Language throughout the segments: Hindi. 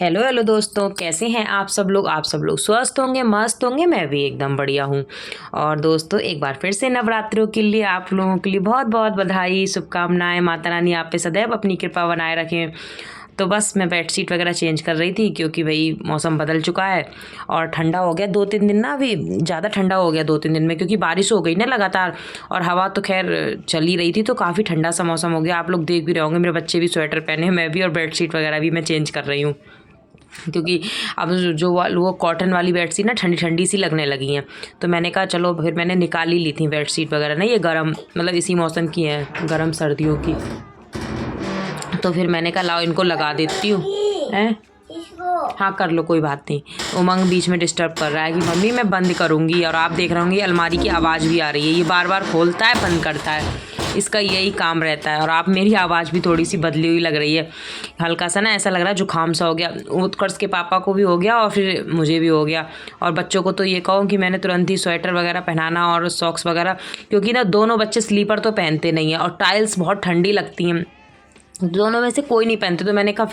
हेलो हेलो दोस्तों, कैसे हैं आप सब लोग। आप सब लोग स्वस्थ होंगे, मस्त होंगे। मैं भी एकदम बढ़िया हूँ। और दोस्तों, एक बार फिर से नवरात्रों के लिए आप लोगों के लिए बहुत बहुत बधाई, शुभकामनाएं। माता रानी आप पे सदैव अपनी कृपा बनाए रखें। तो बस मैं बेडशीट वगैरह चेंज कर रही थी, क्योंकि भाई मौसम बदल चुका है और ठंडा हो गया 2-3 दिन ना। अभी ज़्यादा ठंडा हो गया 2-3 दिन में, क्योंकि बारिश हो गई ना लगातार। और हवा तो खैर चल ही रही थी, तो काफ़ी ठंडा सा मौसम हो गया। आप लोग देख भी रहे होंगे, मेरे बच्चे भी स्वेटर पहने हैं, मैं भी, और बेडशीट वगैरह भी मैं चेंज कर रही हूँ। क्योंकि अब जो वो कॉटन वाली बेडशीट ना ठंडी ठंडी सी लगने लगी हैं। तो मैंने कहा चलो, फिर मैंने निकाल ही ली थी बेडशीट वगैरह ना। ये गर्म, मतलब इसी मौसम की है, गर्म सर्दियों की। तो फिर मैंने कहा लाओ इनको लगा देती हूँ। हैं? हाँ, कर लो, कोई बात नहीं। उमंग बीच में डिस्टर्ब कर रहा है कि मम्मी मैं बंद करूँगी, और आप देख रहे होंगे अलमारी की आवाज़ भी आ रही है। ये बार बार खोलता है, बंद करता है, इसका यही काम रहता है। और आप, मेरी आवाज़ भी थोड़ी सी बदली हुई लग रही है, हल्का सा ना ऐसा लग रहा है जुकाम सा हो गया। उत्कर्ष के पापा को भी हो गया और फिर मुझे भी हो गया। और बच्चों को तो ये कहो कि मैंने तुरंत ही स्वेटर वगैरह पहनाना और सॉक्स वगैरह, क्योंकि ना दोनों बच्चे स्लीपर तो पहनते नहीं हैं, और टाइल्स बहुत ठंडी लगती हैं। दोनों में से कोई नहीं पहनते। तो मैंने कहा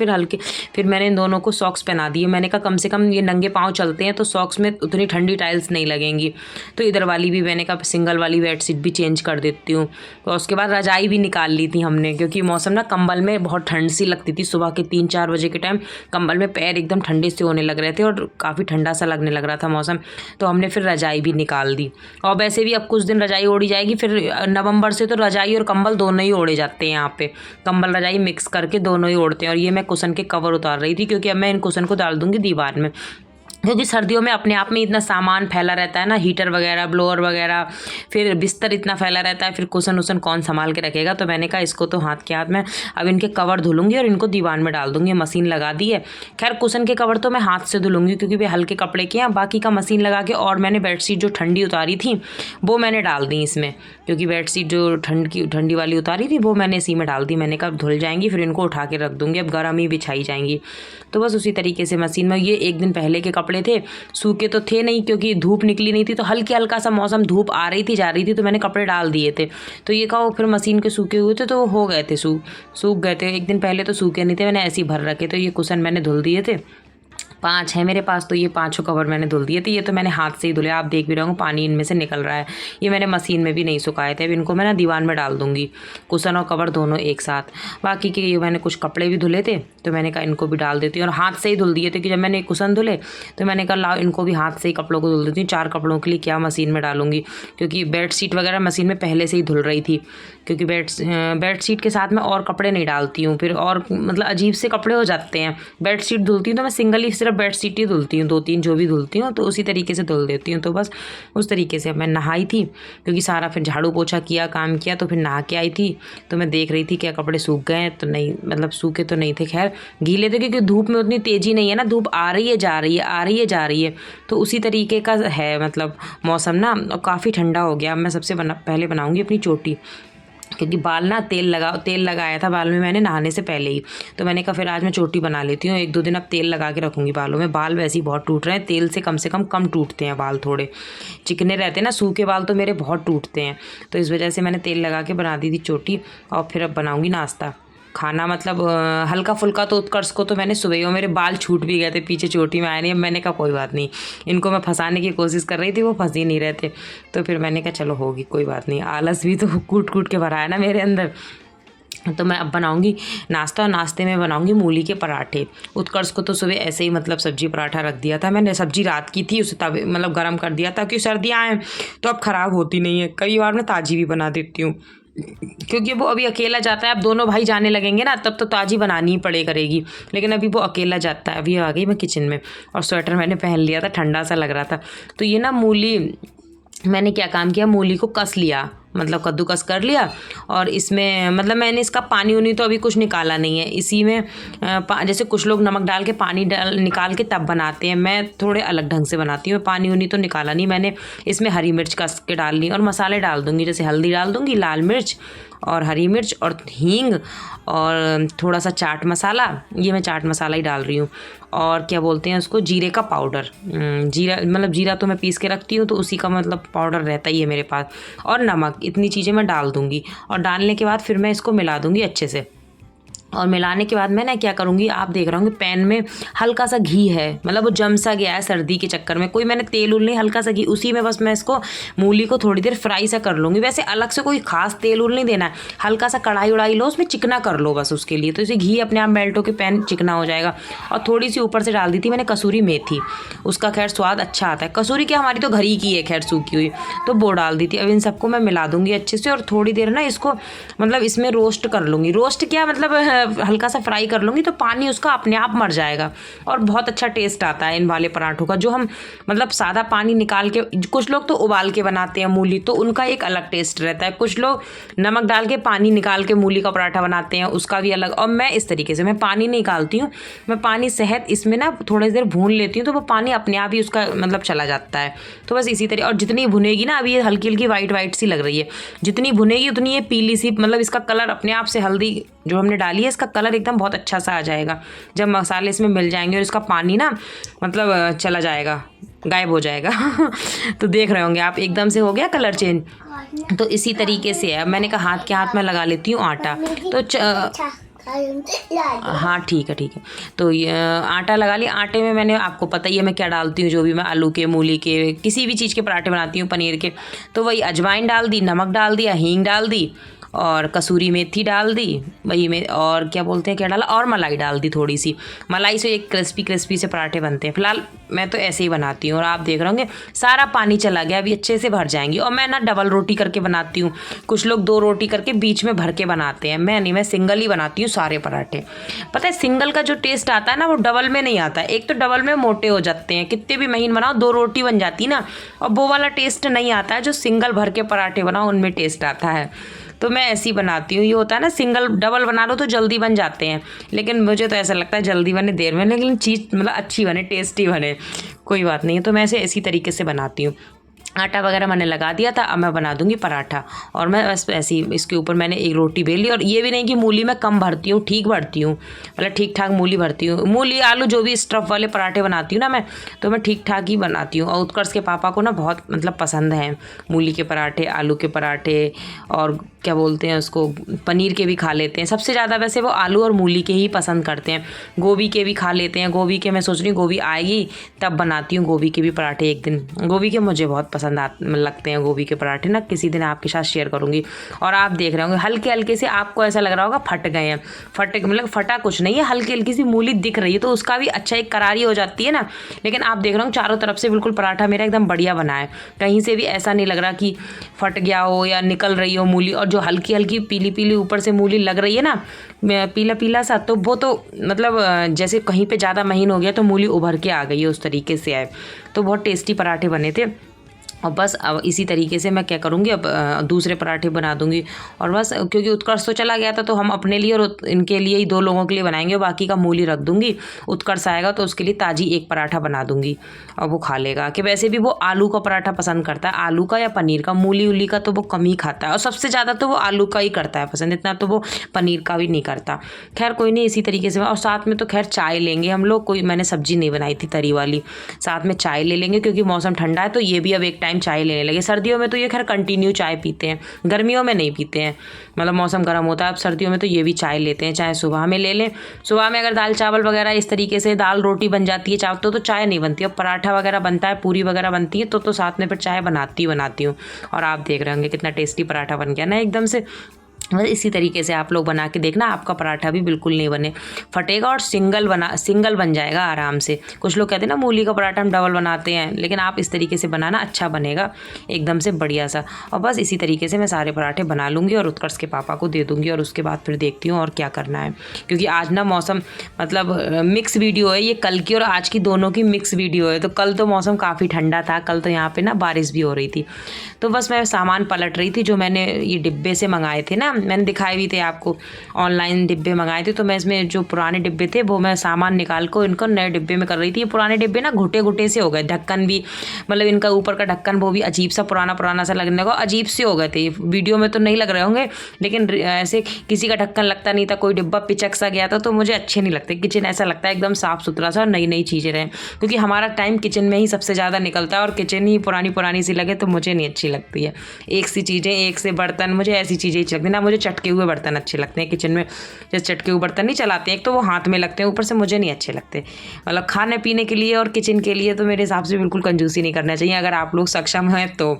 फिर मैंने इन दोनों को सॉक्स पहना दिए। मैंने कहा कम से कम ये नंगे पाँव चलते हैं, तो सॉक्स में उतनी ठंडी टाइल्स नहीं लगेंगी। तो इधर वाली भी मैंने कहा सिंगल वाली बेडशीट भी चेंज कर देती हूँ। तो उसके बाद रजाई भी निकाल ली थी हमने, क्योंकि मौसम ना कंबल में बहुत ठंड सी लगती थी। सुबह के 3-4 बजे के टाइम कंबल में पैर एकदम ठंडे से होने लग रहे थे, और काफ़ी ठंडा सा लगने लग रहा था मौसम। तो हमने फिर रजाई भी निकाल दी। और वैसे भी अब कुछ दिन रजाई ओढ़ी जाएगी, फिर नवंबर से तो रजाई और कंबल दोनों ही ओढ़े जाते हैं यहाँ पे। कंबल रजाई मिक्स करके दोनों ही ओढ़ते हैं। और ये मैं कुशन के कवर उतार रही थी, क्योंकि अब मैं इन कुशन को डाल दूंगी दीवार में। क्योंकि सर्दियों में अपने आप में इतना सामान फैला रहता है ना, हीटर वगैरह, ब्लोअर वगैरह, फिर बिस्तर इतना फैला रहता है, फिर कुशन उसन कौन संभाल के रखेगा। तो मैंने कहा इसको तो हाथ के हाथ में अब इनके कवर धुलूंगी और इनको दीवार में डाल दूंगी। मशीन लगा दी है। खैर कुशन के कवर तो मैं हाथ से धुलूंगी, क्योंकि वे हल्के कपड़े के हैं। बाकी का मशीन लगा के, और मैंने बेडशीट जो ठंडी उतारी थी वो मैंने डाल दी इसमें, क्योंकि बेडशीट जो ठंडी वाली उतारी थी वो मैंने इसी में डाल दी। मैंने कहा धुल जाएंगी, फिर इनको उठा के रख दूंगी, अब गर्म ही बिछाई जाएंगी। तो बस उसी तरीके से मशीन में, ये एक दिन पहले के कपड़े थे, सूखे तो थे नहीं, क्योंकि धूप निकली नहीं थी। तो हल्का सा मौसम, धूप आ रही थी जा रही थी, तो मैंने कपड़े डाल दिए थे। तो ये कहो फिर मशीन के सूखे हुए थे, तो हो गए थे, सूख गए थे। एक दिन पहले तो सूखे नहीं थे, मैंने ऐसे ही भर रखे। तो ये कुशन मैंने धुल दिए थे। 5 है मेरे पास, तो ये 5 कवर मैंने धुल दिए थे। ये तो मैंने हाथ से ही धुले, आप देख भी रहे होंगे पानी इनमें से निकल रहा है। ये मैंने मशीन में भी नहीं सुखाए थे। अब इनको मैं ना दीवार में डाल दूंगी, कुशन और कवर दोनों एक साथ। बाकी के ये मैंने कुछ कपड़े भी धुले थे, तो मैंने कहा इनको भी डाल देती हूँ। और हाथ से ही धुल दिए थे, कि जब मैंने कुशन धुले तो मैंने कहा लाओ इनको भी हाथ से ही कपड़ों को धुल देती हूँ। 4 कपड़ों के लिए क्या मशीन में डालूंगी, क्योंकि बेडशीट वगैरह मशीन में पहले से ही धुल रही थी। क्योंकि बेडशीट के साथ मैं और कपड़े नहीं डालती हूँ, फिर और मतलब अजीब से कपड़े हो जाते हैं। बेडशीट धुलती हूँ तो मैं सिंगल ही सिर्फ बेडशीट ही धुलती हूँ, 2-3 जो भी धुलती हूँ तो उसी तरीके से धुल देती हूँ। तो बस उस तरीके से मैं नहाई थी, क्योंकि सारा फिर झाड़ू पोछा किया, काम किया, तो फिर नहा के आई थी। तो मैं देख रही थी क्या कपड़े सूख गए हैं, तो नहीं, मतलब सूखे तो नहीं थे, खैर गीले थे, क्योंकि धूप में उतनी तेज़ी नहीं है ना, धूप आ रही है जा रही है, आ रही है जा रही है। तो उसी तरीके का है मतलब मौसम ना, और काफ़ी ठंडा हो गया। मैं सबसे पहले बनाऊँगी अपनी चोटी, क्योंकि बाल ना तेल लगाया था बाल में मैंने नहाने से पहले ही। तो मैंने कहा फिर आज मैं चोटी बना लेती हूँ। 1-2 दिन अब तेल लगा के रखूँगी बालों में। बाल वैसे ही बहुत टूट रहे हैं, तेल से कम टूटते हैं बाल, थोड़े चिकने रहते हैं ना। सूखे बाल तो मेरे बहुत टूटते हैं, तो इस वजह से मैंने तेल लगा के बना दी थी चोटी। और फिर अब बनाऊँगी नाश्ता खाना, मतलब हल्का फुल्का। तो उत्कर्ष को तो मैंने सुबह हो, मेरे बाल छूट भी गए थे पीछे, चोटी में आए नहीं। अब मैंने कहा कोई बात नहीं, इनको मैं फंसाने की कोशिश कर रही थी, वो फंस ही नहीं रहे थे। तो फिर मैंने कहा चलो होगी, कोई बात नहीं, आलस भी तो कूट कूट के भरा है ना मेरे अंदर। तो मैं अब बनाऊंगी नाश्ता, और नाश्ते में बनाऊंगी मूली के पराठे। उत्कर्ष को तो सुबह ऐसे ही मतलब सब्जी पराठा रख दिया था मैंने। सब्जी रात की थी, उसे तवे मतलब गर्म कर दिया था, क्योंकि सर्दियाँ आएँ तो अब ख़राब होती नहीं है। कई बार मैं ताज़ी भी बना देती हूँ, क्योंकि वो अभी अकेला जाता है। अब दोनों भाई जाने लगेंगे ना, तब तो ताज़ी बनानी ही पड़े करेगी, लेकिन अभी वो अकेला जाता है। अभी आ गई मैं किचन में, और स्वेटर मैंने पहन लिया था, ठंडा सा लग रहा था। तो ये ना मूली, मैंने क्या काम किया, मूली को कस लिया, मतलब कद्दूकस कर लिया। और इसमें मतलब मैंने इसका पानी उनी तो अभी कुछ निकाला नहीं है। इसी में जैसे कुछ लोग नमक डाल के पानी निकाल के तब बनाते हैं, मैं थोड़े अलग ढंग से बनाती हूँ। पानी उनी तो निकाला नहीं मैंने। इसमें हरी मिर्च कस के डाल ली, और मसाले डाल दूँगी, जैसे हल्दी डाल दूँगी, लाल मिर्च और हरी मिर्च और हींग, और थोड़ा सा चाट मसाला, ये मैं चाट मसाला ही डाल रही हूँ। और क्या बोलते हैं उसको, जीरे का पाउडर, जीरा, मतलब जीरा तो मैं पीस के रखती हूँ, तो उसी का मतलब पाउडर रहता ही है मेरे पास। और नमक, इतनी चीज़ें मैं डाल दूँगी। और डालने के बाद फिर मैं इसको मिला दूँगी अच्छे से। और मिलाने के बाद मैं ना क्या करूँगी, आप देख रहे होंगे पैन में हल्का सा घी है, मतलब वो जम सा गया है सर्दी के चक्कर में, कोई मैंने तेल उल नहीं, हल्का सा घी, उसी में बस मैं इसको मूली को थोड़ी देर फ्राई सा कर लूँगी। वैसे अलग से कोई खास तेल उल नहीं देना है, हल्का सा कढ़ाई उड़ाई लो, उसमें चिकना कर लो बस उसके लिए, तो इसे घी अपने आप मेल्ट होकर पैन चिकना हो जाएगा। और थोड़ी सी ऊपर से डाल दी थी मैंने कसूरी मेथी, उसका खैर स्वाद अच्छा आता है। कसूरी क्या, हमारी तो घर ही की है खैर सूखी हुई, तो वो डाल दी थी। अब इन सबको मैं मिला दूँगी अच्छे से और थोड़ी देर ना इसको मतलब इसमें रोस्ट कर लूँगी। रोस्ट क्या मतलब हल्का सा फ्राई कर लूँगी, तो पानी उसका अपने आप मर जाएगा और बहुत अच्छा टेस्ट आता है इन वाले पराठों का। जो हम मतलब सादा पानी निकाल के, कुछ लोग तो उबाल के बनाते हैं मूली, तो उनका एक अलग टेस्ट रहता है। कुछ लोग नमक डाल के पानी निकाल के मूली का पराठा बनाते हैं, उसका भी अलग। और मैं इस तरीके से मैं पानी नहीं निकालती हूँ, मैं पानी शहद इसमें ना थोड़ी देर भून लेती हूँ, तो वो पानी अपने आप ही उसका मतलब चला जाता है। तो बस इसी तरीके, और जितनी भुनेगी ना, अभी ये हल्की हल्की वाइट वाइट सी लग रही है, जितनी भुनेगी उतनी ये पीली सी, मतलब इसका कलर अपने आप से, हल्दी जो हमने डाली है इसका कलर एकदम बहुत अच्छा सा आ जाएगा जब मसाले इसमें मिल जाएंगे और इसका पानी ना मतलब चला जाएगा, गायब हो जाएगा। तो देख रहे होंगे आप एकदम से हो गया कलर चेंज। तो इसी तरीके से है। मैंने कहा हाथ के हाथ में लगा लेती हूँ आटा, तो हाँ ठीक है ठीक है। तो ये आटा लगा लिया। आटे में मैंने, आपको पता ही है मैं क्या डालती हूँ, जो भी मैं आलू के, मूली के, किसी भी चीज़ के पराठे बनाती हूँ, पनीर के, तो वही अजवाइन डाल दी, नमक डाल दिया, हींग डाल दी और कसूरी मेथी डाल दी वही में, और क्या बोलते हैं क्या डाला, और मलाई डाल दी थोड़ी सी। मलाई से एक क्रिस्पी क्रिस्पी से पराठे बनते हैं। फिलहाल मैं तो ऐसे ही बनाती हूँ और आप देख रहे होंगे सारा पानी चला गया, अभी अच्छे से भर जाएंगी। और मैं ना डबल रोटी करके बनाती हूँ, कुछ लोग 2 रोटी करके बीच में भर के बनाते हैं, मैं नहीं, मैं सिंगल ही बनाती हूँ सारे पराठे। पता है सिंगल का जो टेस्ट आता है ना, वो डबल में नहीं आता है। एक तो डबल में मोटे हो जाते हैं, कितने भी महीन बनाओ 2 रोटी बन जाती ना, और वो वाला टेस्ट नहीं आता है जो सिंगल भर के पराठे बनाओ उनमें टेस्ट आता है। तो मैं ऐसी बनाती हूँ। ये होता है ना सिंगल, डबल बना लो तो जल्दी बन जाते हैं, लेकिन मुझे तो ऐसा लगता है जल्दी बने देर में, लेकिन चीज़ मतलब अच्छी बने, टेस्टी बने, कोई बात नहीं। तो मैं इसी तरीके से बनाती हूँ। आटा वगैरह मैंने लगा दिया था, अब मैं बना दूंगी पराठा। और मैं बस ऐसे ही इसके ऊपर मैंने एक रोटी बेल ली। और ये भी नहीं कि मूली मैं कम भरती हूँ, ठीक भरती हूँ, मतलब ठीक ठाक मूली भरती हूँ। मूली आलू जो भी स्टफ़ वाले पराठे बनाती हूँ ना मैं, तो मैं ठीक ठाक ही बनाती हूँ। और उत्कर्ष के पापा को ना बहुत मतलब पसंद है मूली के पराठे, आलू के पराठे, और क्या बोलते हैं उसको, पनीर के भी खा लेते हैं। सबसे ज़्यादा वैसे वो आलू और मूली के ही पसंद करते हैं, गोभी के भी खा लेते हैं। गोभी के मैं सोच रही हूँ गोभी आएगी तब बनाती हूँ गोभी के भी पराठे एक दिन। गोभी के मुझे बहुत पसंद लगते हैं गोभी के पराठे ना, किसी दिन आपके साथ शेयर करूँगी। और आप देख रहे होंगे हल्के हल्के से, आपको ऐसा लग रहा होगा फट गए हैं, मतलब फटा कुछ नहीं है, हल्की हल्की सी मूली दिख रही है, तो उसका भी अच्छा एक करारी हो जाती है ना। लेकिन आप देख रहे हो चारों तरफ से बिल्कुल पराठा मेरा एकदम बढ़िया बना है, कहीं से भी ऐसा नहीं लग रहा कि फट गया हो या निकल रही हो मूली। और जो हल्की हल्की पीली पीली ऊपर से मूली लग रही है ना, पीला पीला सा, तो वो तो मतलब जैसे कहीं पे ज़्यादा महीन हो गया तो मूली उभर के आ गई है, उस तरीके से आए। तो बहुत टेस्टी पराठे बने थे। और बस अब इसी तरीके से मैं क्या करूँगी, अब दूसरे पराठे बना दूँगी। और बस क्योंकि उत्कर्ष तो चला गया था, तो हम अपने लिए और इनके लिए ही 2 लोगों के लिए बनाएंगे, और बाकी का मूली रख दूँगी। उत्कर्ष आएगा तो उसके लिए ताज़ी एक पराठा बना दूँगी और वो खा लेगा। कि वैसे भी वो आलू का पराठा पसंद करता है, आलू का या पनीर का, मूली उली का तो वो कम ही खाता है, और सबसे ज़्यादा तो वो आलू का ही करता है पसंद, इतना तो वो पनीर का भी नहीं करता। खैर कोई नहीं, इसी तरीके से। और साथ में तो खैर चाय लेंगे हम लोग, कोई मैंने सब्जी नहीं बनाई थी तरी वाली, साथ में चाय ले लेंगे क्योंकि मौसम ठंडा है, तो ये भी अब एक टाइम चाय लेने लगे। सर्दियों में तो ये खैर कंटिन्यू चाय पीते हैं, गर्मियों में नहीं पीते हैं, मतलब मौसम गर्म होता है। अब सर्दियों में तो ये भी चाय लेते हैं, चाहे सुबह में ले लें। सुबह में अगर दाल चावल वगैरह इस तरीके से दाल रोटी बन जाती है, चावल तो चाय नहीं बनती। अब पराठा वगैरह बनता है, पूरी वगैरह बनती है, तो साथ में फिर चाय बनाती हूँ। और आप देख रहे होंगे कितना टेस्टी पराठा बन गया ना एकदम से। बस इसी तरीके से आप लोग बना के देखना, आपका पराठा भी बिल्कुल नहीं बने फटेगा, और सिंगल बन जाएगा आराम से। कुछ लोग कहते हैं ना मूली का पराठा हम डबल बनाते हैं, लेकिन आप इस तरीके से बनाना, अच्छा बनेगा एकदम से बढ़िया सा। और बस इसी तरीके से मैं सारे पराठे बना लूँगी और उत्कर्ष के पापा को दे दूँगी, और उसके बाद फिर देखती हूँ और क्या करना है। क्योंकि आज ना मौसम मतलब मिक्स वीडियो है, ये कल की और आज की दोनों की मिक्स वीडियो है। तो कल तो मौसम काफ़ी ठंडा था, कल तो यहाँ पर ना बारिश भी हो रही थी। तो बस मैं सामान पलट रही थी, जो मैंने ये डिब्बे से मंगाए थे ना, मैंने दिखाए भी थे आपको, ऑनलाइन डिब्बे मंगाए थे। तो मैं इसमें जो पुराने डिब्बे थे वो मैं सामान निकाल कर इनको नए डिब्बे में कर रही थी। ये पुराने डिब्बे ना घुटे घुटे से हो गए, ढक्कन भी मतलब इनका ऊपर का ढक्कन वो भी अजीब सा पुराना सा लगने लगा, अजीब से हो गए थे। वीडियो में तो नहीं लग रहे होंगे, लेकिन ऐसे किसी का ढक्कन लगता नहीं था, कोई डिब्बा पिचक सा गया था, तो मुझे अच्छे नहीं लगते। किचन ऐसा लगता है एकदम साफ़ सुथरा सा, नई नई चीज़ें रहें, क्योंकि हमारा टाइम किचन में ही सबसे ज़्यादा निकलता है, और किचन ही पुरानी सी लगे तो मुझे नहीं अच्छी लगती है। एक सी चीज़ें, एक से बर्तन, मुझे ऐसी चीज़ें ही लगती ना, मुझे चटके हुए बर्तन अच्छे लगते हैं किचन में। जैसे चटके हुए बर्तन नहीं चलाते हैं, एक तो वो हाथ में लगते हैं, ऊपर से मुझे नहीं अच्छे लगते। मतलब खाने पीने के लिए और किचन के लिए तो मेरे हिसाब से बिल्कुल कंजूसी नहीं करना चाहिए। अगर आप लोग सक्षम हैं तो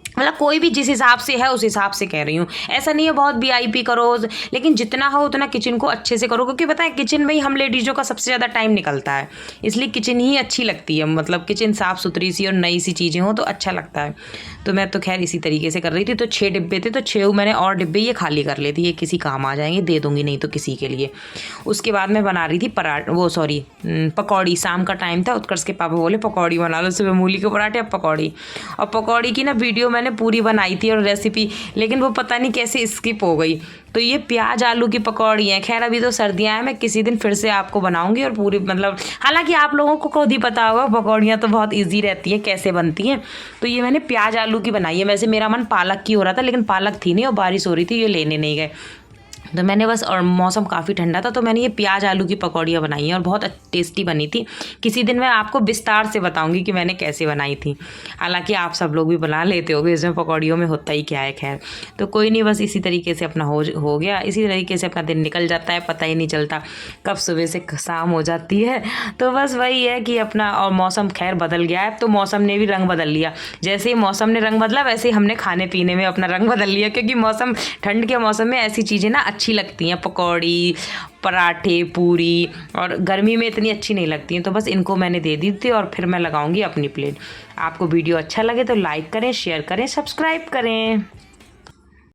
मतलब कोई भी जिस हिसाब से है उस हिसाब से कह रही हूँ। ऐसा नहीं है बहुत वीआईपी करो, लेकिन जितना हो उतना किचन को अच्छे से करो, क्योंकि पता है किचन में ही हम लेडीज़ों का सबसे ज़्यादा टाइम निकलता है, इसलिए किचन ही अच्छी लगती है। मतलब किचन साफ़ सुथरी सी और नई सी चीज़ें हो तो अच्छा लगता है। तो मैं तो खैर इसी तरीके से कर रही थी। तो 6 डिब्बे थे, तो 6 मैंने और डिब्बे ये खाली कर लेती, ये किसी काम आ जाएंगे, दे दूँगी नहीं तो किसी के लिए। उसके बाद मैं बना रही थी पकौड़ी। शाम का टाइम था, उत्कर्ष के पापा बोले पकौड़ी बना लो, सुबह मूली के पराठे अब पकौड़ी। और पकौड़ी की ना वीडियो मैंने पूरी बनाई थी और रेसिपी, लेकिन वो पता नहीं कैसे स्किप हो गई। तो ये प्याज आलू की पकौड़ी है। खैर अभी तो सर्दियाँ हैं, मैं किसी दिन फिर से आपको बनाऊंगी और पूरी मतलब, हालांकि आप लोगों को खुद ही पता होगा पकौड़ियाँ तो बहुत ईजी रहती हैं कैसे बनती हैं। तो ये मैंने प्याज आलू की बनाई है। वैसे मेरा मन पालक की हो रहा था, लेकिन पालक थी नहीं और बारिश हो रही थी, ये लेने नहीं गए। तो मैंने बस, और मौसम काफ़ी ठंडा था, तो मैंने ये प्याज आलू की पकौड़ियाँ बनाई हैं और बहुत टेस्टी बनी थी। किसी दिन मैं आपको विस्तार से बताऊंगी कि मैंने कैसे बनाई थी। हालांकि आप सब लोग भी बना लेते होगे, इसमें पकौड़ियों में होता ही क्या है। खैर तो कोई नहीं, बस इसी तरीके से अपना हो गया। इसी तरीके से अपना दिन निकल जाता है, पता ही नहीं चलता कब सुबह से शाम हो जाती है। तो बस वही है कि अपना, और मौसम खैर बदल गया है, तो मौसम ने भी रंग बदल लिया। जैसे ही मौसम ने रंग बदला वैसे ही हमने खाने पीने में अपना रंग बदल लिया, क्योंकि मौसम, ठंड के मौसम में ऐसी चीज़ें ना अच्छी लगती हैं, पकौड़ी, पराठे, पूरी, और गर्मी में इतनी अच्छी नहीं लगती हैं। तो बस इनको मैंने दे दी थी और फिर मैं लगाऊंगी अपनी प्लेट। आपको वीडियो अच्छा लगे तो लाइक करें, शेयर करें, सब्सक्राइब करें।